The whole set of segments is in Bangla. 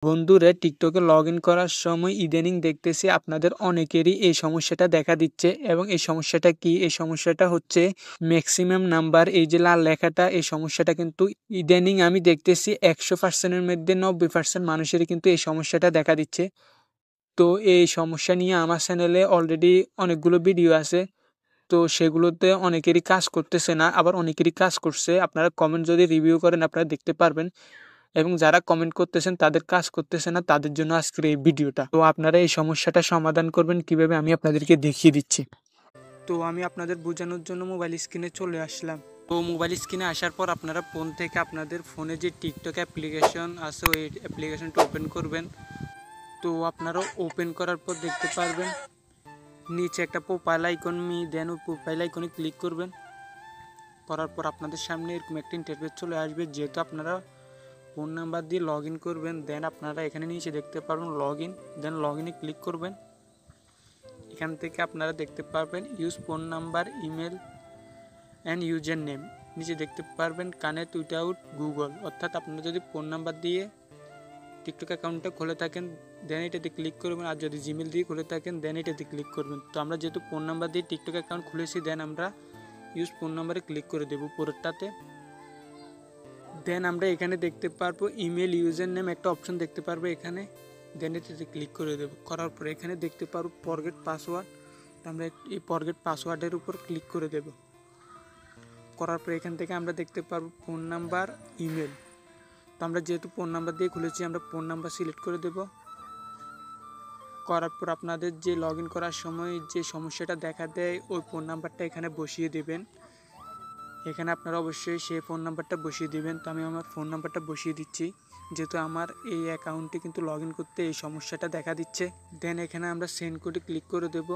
বন্ধুরা, টিকটকে লগ ইন করার সময় ইদানিং দেখতেছি আপনাদের অনেকেরই এই সমস্যাটা দেখা দিচ্ছে। এবং এই সমস্যাটা কি? এই সমস্যাটা হচ্ছে ম্যাক্সিমাম নাম্বার, এই যে লাল লেখাটা, এই সমস্যাটা কিন্তু ইদানিং আমি দেখতেছি 100% এর মধ্যে 90% মানুষেরই কিন্তু এই সমস্যাটা দেখা দিচ্ছে। তো এই সমস্যা নিয়ে আমার চ্যানেলে অলরেডি অনেকগুলো ভিডিও আছে। তো সেগুলোতে অনেকেরই কাজ করতেছে না, আবার অনেকেরই কাজ করছে। আপনারা কমেন্ট যদি রিভিউ করেন আপনারা দেখতে পারবেন। এবং যারা কমেন্ট করতেছেন তাদের কাজ করতেছে না, তাদের জন্য আজকের এই ভিডিওটা। তো আপনারা এই সমস্যাটা সমাধান করবেন কিভাবে আমি আপনাদেরকে দেখিয়ে দিচ্ছি। তো আমি আপনাদের বোঝানোর জন্য মোবাইল স্ক্রিনে চলে আসলাম। তো মোবাইল স্ক্রিনে আসার পর আপনারা ফোন থেকে আপনাদের ফোনে যে টিকটক অ্যাপ্লিকেশন আছে ওই অ্যাপ্লিকেশনটা ওপেন করবেন। তো আপনারা ওপেন করার পর দেখতে পারবেন নিচে একটা প্রোফাইল আইকন, দেন ওই প্রোফাইল আইকনে ক্লিক করবেন। করার পর আপনাদের সামনে এরকম একটা ইন্টারফেস চলে আসবে। যেহেতু আপনারা ফোন নাম্বার দিয়ে লগ ইন করবেন, দেন আপনারা এখানে নিচে দেখতে পারবেন লগ ইন, দেন লগ ইনে ক্লিক করবেন। এখান থেকে আপনারা দেখতে পারবেন use phone number, email and user name. নিচে দেখতে পারবেন কানেক্ট উইথআউট গুগল, অর্থাৎ আপনারা যদি ফোন নাম্বার দিয়ে টিকটক অ্যাকাউন্টটা খুলে থাকেন দেন এটাতে ক্লিক করবেন, আর যদি জিমেল দিয়ে খুলে থাকেন দেন এটাতে ক্লিক করবেন। তো আমরা যেহেতু ফোন নাম্বার দিয়ে টিকটক অ্যাকাউন্ট খুলেছি, দেন আমরা ইউজ ফোন নাম্বারে ক্লিক করে দেবো উপরেরটাতে। দেন আমরা এখানে দেখতে পারবো ইমেল ইউজার নেম একটা অপশন দেখতে পারবো এখানে, দেন এটাতে ক্লিক করে দেবো। করার পর এখানে দেখতে পারবো ফরগেট পাসওয়ার্ড, তো আমরা এই ফরগেট পাসওয়ার্ডের উপর ক্লিক করে দেব। করার পর এখান থেকে আমরা দেখতে পারবো ফোন নাম্বার, ইমেল। তো আমরা যেহেতু ফোন নাম্বার দিয়ে খুলেছি আমরা ফোন নাম্বার সিলেক্ট করে দেব। করার পর আপনাদের যে লগ ইন করার সময় যে সমস্যাটা দেখা দেয় ওই ফোন নাম্বারটা এখানে বসিয়ে দেবেন। এখানে আপনারা অবশ্যই সেই ফোন নাম্বারটা বসিয়ে দিবেন। তো আমি আমার ফোন নাম্বারটা বসিয়ে দিচ্ছি, যেহেতু আমার এই অ্যাকাউন্টে কিন্তু লগ ইন করতে এই সমস্যাটা দেখা দিচ্ছে। দেন এখানে আমরা সেন্ড কোডে ক্লিক করে দেব।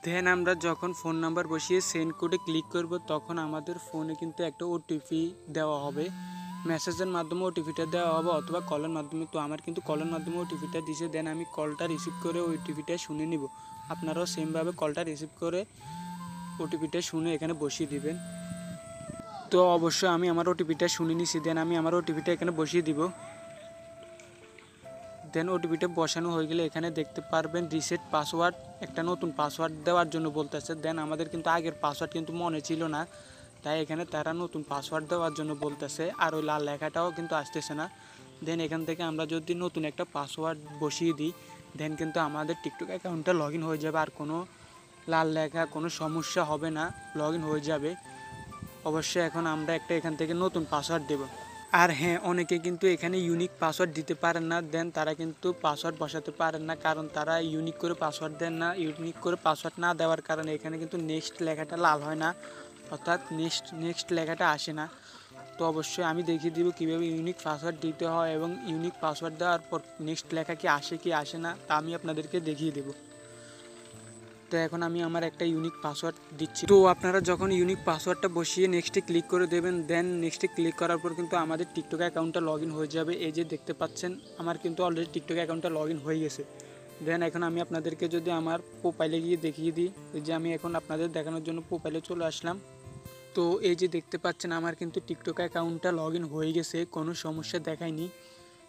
দেন আমরা যখন ফোন নাম্বার বসিয়ে সেন্ড কোডে ক্লিক করব তখন আমাদের ফোনে কিন্তু একটা ওটিপি দেওয়া হবে, মেসেজের মাধ্যমে ওটিপিটা দেওয়া হবে অথবা কলের মাধ্যমে। তো আমার কিন্তু কলের মাধ্যমে ওটিপিটা দিছে, দেন আমি কলটা রিসিভ করে ওটিপিটা শুনে নিব। আপনারাও সেমভাবে কলটা রিসিভ করে ওটিপিটা শুনে এখানে বসিয়ে দিবেন। তো অবশ্যই আমি আমার ওটিপিটা শুনে নিছি, দেন আমি আমার ওটিপিটা এখানে বসিয়ে দিব। দেন ওটিপিটা বসানো হয়ে গেলে এখানে দেখতে পারবেন রিসেট পাসওয়ার্ড, একটা নতুন পাসওয়ার্ড দেওয়ার জন্য বলতেছে। দেন আমাদের কিন্তু আগের পাসওয়ার্ড কিন্তু মনে ছিল না, তাই এখানে তারা নতুন পাসওয়ার্ড দেওয়ার জন্য বলতেছে, আর ওই লাল লেখাটাও কিন্তু আসতেছে না। দেন এখান থেকে আমরা যদি নতুন একটা পাসওয়ার্ড বসিয়ে দিই দেন কিন্তু আমাদের টিকটক অ্যাকাউন্টটা লগ ইন হয়ে যাবে, আর কোনো লাল লেখা কোনো সমস্যা হবে না, লগ ইন হয়ে যাবে। অবশ্যই এখন আমরা একটা এখান থেকে নতুন পাসওয়ার্ড দেব। আর হ্যাঁ, অনেকে কিন্তু এখানে ইউনিক পাসওয়ার্ড দিতে পারেন না, দেন তারা কিন্তু পাসওয়ার্ড বসাতে পারেন না, কারণ তারা ইউনিক করে পাসওয়ার্ড দেন না। ইউনিক করে পাসওয়ার্ড না দেওয়ার কারণে এখানে কিন্তু নেক্সট লেখাটা লাল হয় না, অর্থাৎ নেক্সট লেখাটা আসে না। তো অবশ্যই আমি দেখিয়ে দিব কীভাবে ইউনিক পাসওয়ার্ড দিতে হয়, এবং ইউনিক পাসওয়ার্ড দেওয়ার পর নেক্সট লেখা কি আসে না তা আমি আপনাদেরকে দেখিয়ে দেবো। তো এখন আমি আমার একটা ইউনিক পাসওয়ার্ড দিচ্ছি। তো আপনারা যখন ইউনিক পাসওয়ার্ডটা বসিয়ে নেক্সটে ক্লিক করে দেবেন, দেন নেক্সটে ক্লিক করার পর কিন্তু আমাদের টিকটক অ্যাকাউন্টটা লগ ইন হয়ে যাবে। এই যে দেখতে পাচ্ছেন আমার কিন্তু অলরেডি টিকটক অ্যাকাউন্টটা লগ ইন হয়ে গেছে। দেন এখন আমি আপনাদেরকে যদি আমার প্রোফাইলে গিয়ে দেখিয়ে দিই, এই যে আমি এখন আপনাদের দেখানোর জন্য প্রোফাইলে চলে আসলাম। তো এই যে দেখতে পাচ্ছেন আমার কিন্তু টিকটক অ্যাকাউন্টটা লগ ইন হয়ে গেছে, কোনো সমস্যা দেখায়নি।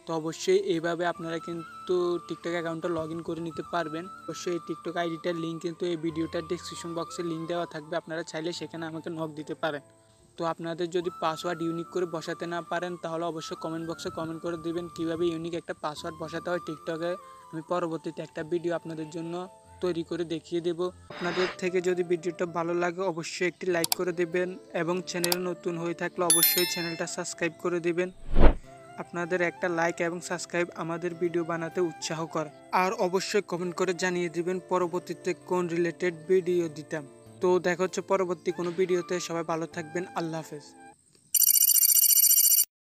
তো অবশ্যই এইভাবে আপনারা কিন্তু টিকটক অ্যাকাউন্টটা লগ ইন করে নিতে পারবেন। অবশ্যই এই টিকটক আইডিটার লিঙ্ক কিন্তু এই ভিডিওটার ডেসক্রিপশন বক্সে লিঙ্ক দেওয়া থাকবে, আপনারা চাইলে সেখানে আমাকে নক দিতে পারেন। তো আপনাদের যদি পাসওয়ার্ড ইউনিক করে বসাতে না পারেন তাহলে অবশ্যই কমেন্ট বক্সে কমেন্ট করে দেবেন কীভাবে ইউনিক একটা পাসওয়ার্ড বসাতে হয় টিকটকে। আমি পরবর্তীতে একটা ভিডিও আপনাদের জন্য তৈরি করে দেখিয়ে দেব। আপনাদের থেকে যদি ভিডিওটা ভালো লাগে অবশ্যই একটি লাইক করে দেবেন, এবং চ্যানেল নতুন হয়ে থাকলে অবশ্যই চ্যানেলটা সাবস্ক্রাইব করে দেবেন। আপনাদের একটা লাইক এবং সাবস্ক্রাইব আমাদের ভিডিও বানাতে উৎসাহ করে। আর অবশ্যই কমেন্ট করে জানিয়ে দিবেন পরবর্তীতে কোন রিলেটেড ভিডিও দিতাম। তো দেখা হচ্ছে পরবর্তী কোনো ভিডিওতে, সবাই ভালো থাকবেন, আল্লাহ হাফেজ।